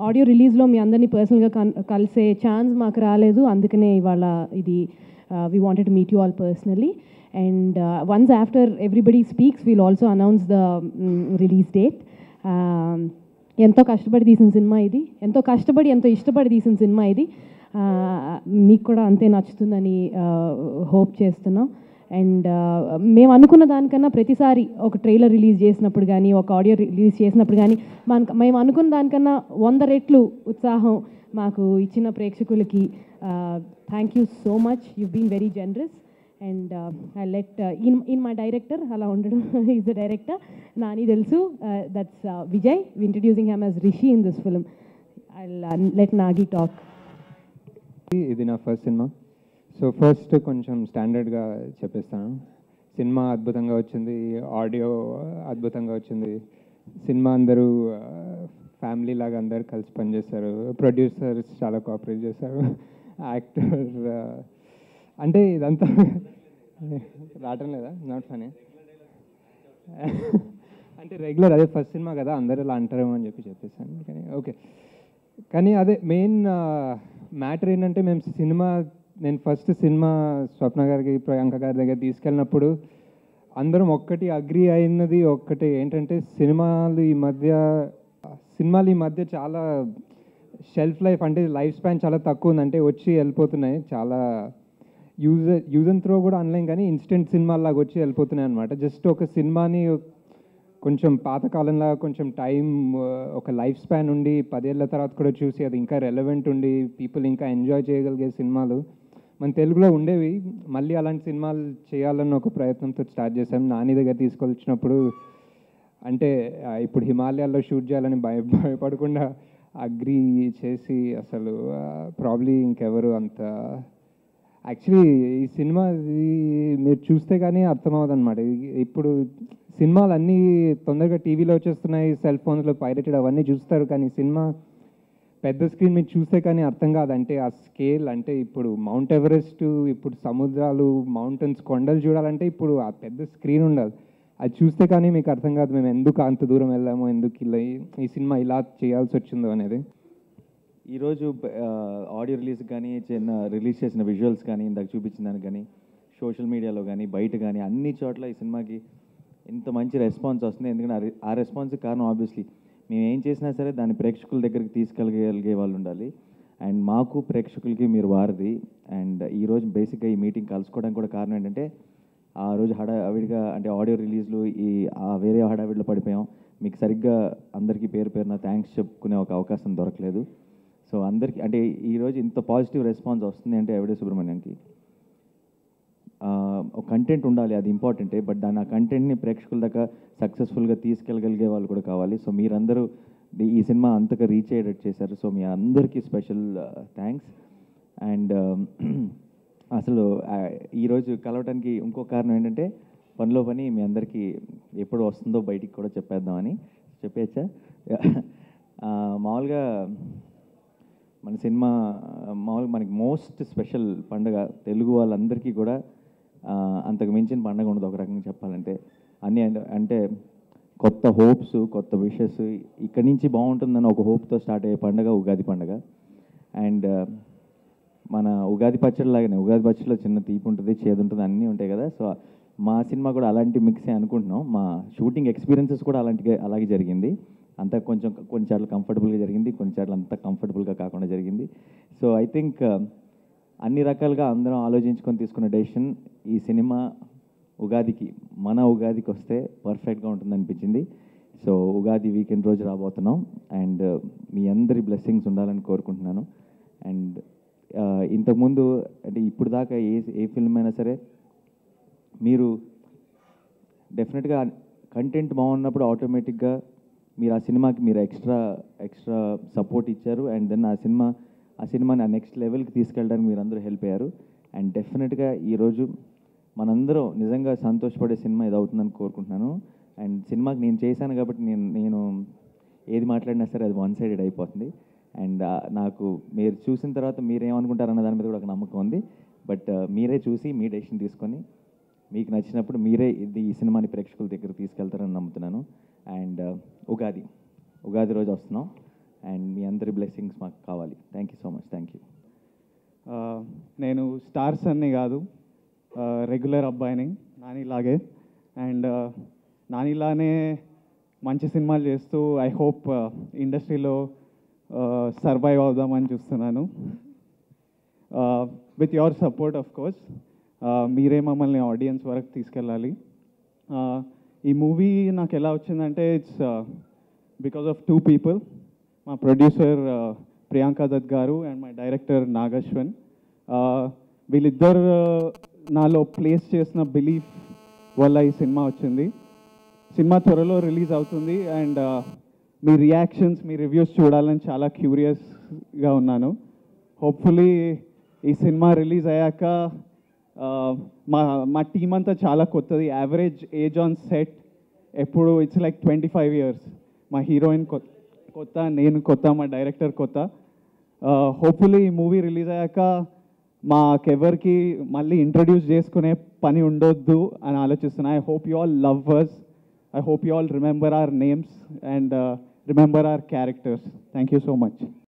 Audio రిలీజ్లో మీ అందరినీ పర్సనల్గా కలిసే ఛాన్స్ మాకు రాలేదు. అందుకనే ఇవాళ ఇది we wanted to meet you all personally. And once after everybody speaks we'll also announce the release date. ఎంతో కష్టపడి తీసిన సినిమా ఇది, ఎంతో కష్టపడి ఎంతో ఇష్టపడి తీసిన సినిమా ఇది. మీకు కూడా అంతే నచ్చుతుందని హోప్ చేస్తున్నాం. అండ్ మేము అనుకున్న దానికన్నా ప్రతిసారి ఒక ట్రైలర్ రిలీజ్ చేసినప్పుడు కానీ, ఒక ఆడియో రిలీజ్ చేసినప్పుడు కానీ మేము అనుకున్న దానికన్నా 100 రెట్లు ఉత్సాహం మాకు ఇచ్చిన ప్రేక్షకులకి thank you so much. You been very generous. And I let in my director అలా ఉండడం ఈజ్ ద డైరెక్టర్ నాని తెలుసు, that's Vijay. Introducing him as Rishi in this film. I let Nagi talk. ఇది నా ఫస్ట్ సినిమా. సో ఫస్ట్ కొంచెం స్టాండర్డ్గా చెప్పేస్తాను. Cinema అద్భుతంగా వచ్చింది, ఆడియో అద్భుతంగా వచ్చింది. సినిమా అందరూ ఫ్యామిలీ లాగా అందరు కలిసి పనిచేస్తారు. ప్రొడ్యూసర్స్ చాలా కోఆపరేట్ చేశారు. యాక్టర్ అంటే ఇదంతా రావటం లేదా, నాట్ ఫనీ అంటే రెగ్యులర్, అదే ఫస్ట్ సినిమా కదా అందరూ ఇలా అంటారేమో అని చెప్పేసాను. కానీ ఓకే, కానీ అదే మెయిన్ మ్యాటర్ ఏంటంటే నేను ఫస్ట్ సినిమా స్వప్న గారికి, ప్రియాంక గారి దగ్గర తీసుకెళ్ళినప్పుడు అందరం ఒక్కటి అగ్రి అయినది ఒక్కటే ఏంటంటే సినిమాలు ఈ మధ్య చాలా షెల్ఫ్ లైఫ్, అంటే లైఫ్ స్పాన్ చాలా తక్కువ ఉంది. అంటే వచ్చి వెళ్ళిపోతున్నాయి, చాలా యూజ్ అండ్ త్రో కూడా అనలేం, కానీ ఇన్స్టెంట్ సినిమాలాగా వచ్చి వెళ్ళిపోతున్నాయి అనమాట. జస్ట్ ఒక సినిమాని కొంచెం పాతకాలంలో కొంచెం టైం, ఒక లైఫ్ స్పాన్ ఉండి 10 ఏళ్ళ తర్వాత కూడా చూసి అది ఇంకా రెలవెంట్ ఉండి పీపుల్ ఇంకా ఎంజాయ్ చేయగలిగే సినిమాలు మన తెలుగులో ఉండేవి. మళ్ళీ అలాంటి సినిమాలు చేయాలన్న ఒక ప్రయత్నంతో స్టార్ట్ చేశాం. నాని దగ్గర తీసుకొచ్చినప్పుడు అంటే ఇప్పుడు హిమాలయాల్లో షూట్ చేయాలని భయపడకుండా అగ్రి చేసి, అసలు ప్రాబ్లీ ఇంకెవరు అంత యాక్చువల్లీ ఈ సినిమా మీరు చూస్తే కానీ అర్థమవుతుంది అనమాట. ఇప్పుడు సినిమాలు అన్నీ తొందరగా టీవీలో వచ్చేస్తున్నాయి, సెల్ ఫోన్స్లో పైరేటెడ్ అవన్నీ చూస్తారు, కానీ సినిమా పెద్ద స్క్రీన్ మీద చూస్తే కానీ అర్థం కాదు. అంటే ఆ స్కేల్, అంటే ఇప్పుడు మౌంట్ ఎవరెస్ట్, ఇప్పుడు సముద్రాలు, మౌంటైన్స్, కొండలు చూడాలంటే ఇప్పుడు ఆ పెద్ద స్క్రీన్ ఉండాలి. అది చూస్తే కానీ మీకు అర్థం కాదు మేము ఎందుకు అంత దూరం వెళ్ళామో, ఎందుకు ఇలా ఈ సినిమా ఇలా చేయాల్సి వచ్చిందో అనేది. ఈరోజు ఆడియో రిలీజ్ కానీ, రిలీజ్ చేసిన విజువల్స్ కానీ, ఇందాక చూపించిన దానికి కానీ, సోషల్ మీడియాలో కానీ, బయట కానీ అన్ని చోట్ల ఈ సినిమాకి ఇంత మంచి రెస్పాన్స్ వస్తుంది. ఎందుకంటే ఆ రెస్పాన్స్కి కారణం ఆబ్వియస్లీ మేము ఏం చేసినా సరే దాన్ని ప్రేక్షకుల దగ్గరికి తీసుకెళ్ళగలిగే వాళ్ళు ఉండాలి. అండ్ మాకు ప్రేక్షకులకి మీరు వారది. అండ్ ఈరోజు బేసిక్గా ఈ మీటింగ్ కలుసుకోవడానికి కూడా కారణం ఏంటంటే ఆ రోజు హడావిడిగా, అంటే ఆడియో రిలీజ్లు వేరే హడావిడిలో పడిపోయాం. మీకు సరిగ్గా అందరికీ పేరున థ్యాంక్స్ చెప్పుకునే ఒక అవకాశం దొరకలేదు. సో అందరికీ, అంటే ఈరోజు ఇంత పాజిటివ్ రెస్పాన్స్ వస్తుంది అంటే ఎవడే సుబ్రహ్మణ్యంకి ఒక కంటెంట్ ఉండాలి, అది ఇంపార్టెంటే. బట్ ఆ కంటెంట్ని ప్రేక్షకుల దాకా సక్సెస్ఫుల్గా తీసుకెళ్ళగలిగే వాళ్ళు కూడా కావాలి. సో మీరందరూ ఈ సినిమా అంతగా రీచ్ అయ్యేటట్టు చేశారు. సో మీ అందరికీ స్పెషల్ థ్యాంక్స్. అండ్ అసలు ఈరోజు కలవడానికి ఇంకో కారణం ఏంటంటే పనిలో పని మీ అందరికీ ఎప్పుడు వస్తుందో బయటికి కూడా చెప్పేద్దామని. చెప్పేచ్చా? మామూలుగా మన సినిమా మనకి మోస్ట్ స్పెషల్ పండుగ, తెలుగు వాళ్ళందరికీ కూడా అంతకు మించిన పండుగ ఉండదు ఒక రకంగా చెప్పాలంటే. అన్నీ అంటే కొత్త హోప్స్, కొత్త విషెస్, ఇక్కడి నుంచి బాగుంటుందని ఒక హోప్తో స్టార్ట్ అయ్యే పండుగ ఉగాది పండుగ. అండ్ మన ఉగాది పచ్చడి లాగానే, ఉగాది పచ్చడిలో చిన్న తీపి ఉంటుంది, చేదు ఉంటుంది, అన్నీ ఉంటాయి కదా. సో మా సినిమా కూడా అలాంటి మిక్సే అనుకుంటున్నాం. మా షూటింగ్ ఎక్స్పీరియన్సెస్ కూడా అలాగే జరిగింది. అంతా కొన్ని చాట్ల కంఫర్టబుల్గా జరిగింది, కొన్ని చాట్ల అంత కంఫర్టబుల్గా కాకుండా జరిగింది. సో ఐ థింక్ అన్ని రకాలుగా అందరం ఆలోచించుకొని తీసుకున్న డెసిషన్ ఈ సినిమా మన ఉగాదికి వస్తే పర్ఫెక్ట్గా ఉంటుంది అనిపించింది. సో ఉగాది వీకెండ్ రోజు రాబోతున్నాం. అండ్ మీ అందరి బ్లెస్సింగ్స్ ఉండాలని కోరుకుంటున్నాను. అండ్ ఇంతకుముందు, అంటే ఇప్పుడు దాకా ఏ ఫిల్మ్ అయినా సరే మీరు డెఫినెట్గా కంటెంట్ బాగున్నప్పుడు ఆటోమేటిక్గా మీరు ఆ సినిమాకి మీరు ఎక్స్ట్రా సపోర్ట్ ఇచ్చారు. అండ్ దెన్ ఆ సినిమాని ఆ నెక్స్ట్ లెవెల్కి తీసుకెళ్ళడానికి మీరు అందరూ హెల్ప్ అయ్యారు. అండ్ డెఫినెట్గా ఈరోజు మనందరం నిజంగా సంతోషపడే సినిమా ఇది అవుతుందని కోరుకుంటున్నాను. అండ్ సినిమాకి నేను చేశాను కాబట్టి నేను ఏది మాట్లాడినా సరే అది వన్ సైడెడ్ అయిపోతుంది. అండ్ నాకు మీరు చూసిన తర్వాత మీరేమనుకుంటారన్న దాని మీద కూడా ఒక నమ్మకం ఉంది. బట్ మీరే చూసి మీ డెసిషన్ తీసుకొని మీకు నచ్చినప్పుడు మీరే ఈ సినిమాని ప్రేక్షకుల దగ్గర తీసుకెళ్తారని నమ్ముతున్నాను. అండ్ ఉగాది రోజు వస్తున్నాం. అండ్ మీ అందరి బ్లెస్సింగ్స్ మాకు కావాలి. Thank you so much. Thank you. నేను స్టార్స్ అన్ని కాదు, రెగ్యులర్ అబ్బాయిని నానిలాగే. అండ్ నానిలానే మంచి సినిమాలు చేస్తూ ఐ హోప్ ఇండస్ట్రీలో సర్వైవ్ అవుదామని చూస్తున్నాను. With your support of course. మీరే మమ్మల్ని ఆడియన్స్ వరకు తీసుకెళ్ళాలి. ఈ మూవీ నాకు ఎలా వచ్చిందంటే ఇట్స్ బికాస్ ఆఫ్ 2 people. మా ప్రొడ్యూసర్ ప్రియాంక దత్ గారు అండ్ మై డైరెక్టర్ నాగశ్వన్. వీళ్ళిద్దరు నాలో ప్లేస్ చేసిన బిలీఫ్ వల్ల ఈ సినిమా వచ్చింది. సినిమా త్వరలో రిలీజ్ అవుతుంది and me reactions, me reviews చూడాలని చాలా క్యూరియస్గా ఉన్నాను. హోప్ఫుల్లీ ఈ సినిమా రిలీజ్ అయ్యాక మా టీం అంతా చాలా కొత్తది. యావరేజ్ ఏజ్ ఆన్ సెట్ ఎప్పుడు ఇట్స్ లైక్ 25 years. మా హీరోయిన్ కొత్త, నేను కొత్త, మా డైరెక్టర్ కొత్త. హోప్ఫుల్లీ ఈ మూవీ రిలీజ్ అయ్యాక మాకెవరికి మళ్ళీ ఇంట్రడ్యూస్ చేసుకునే పని ఉండొద్దు అని ఆలోచిస్తున్నా. I hope you all love us. I hope you all remember our names and remember our characters. Thank you so much.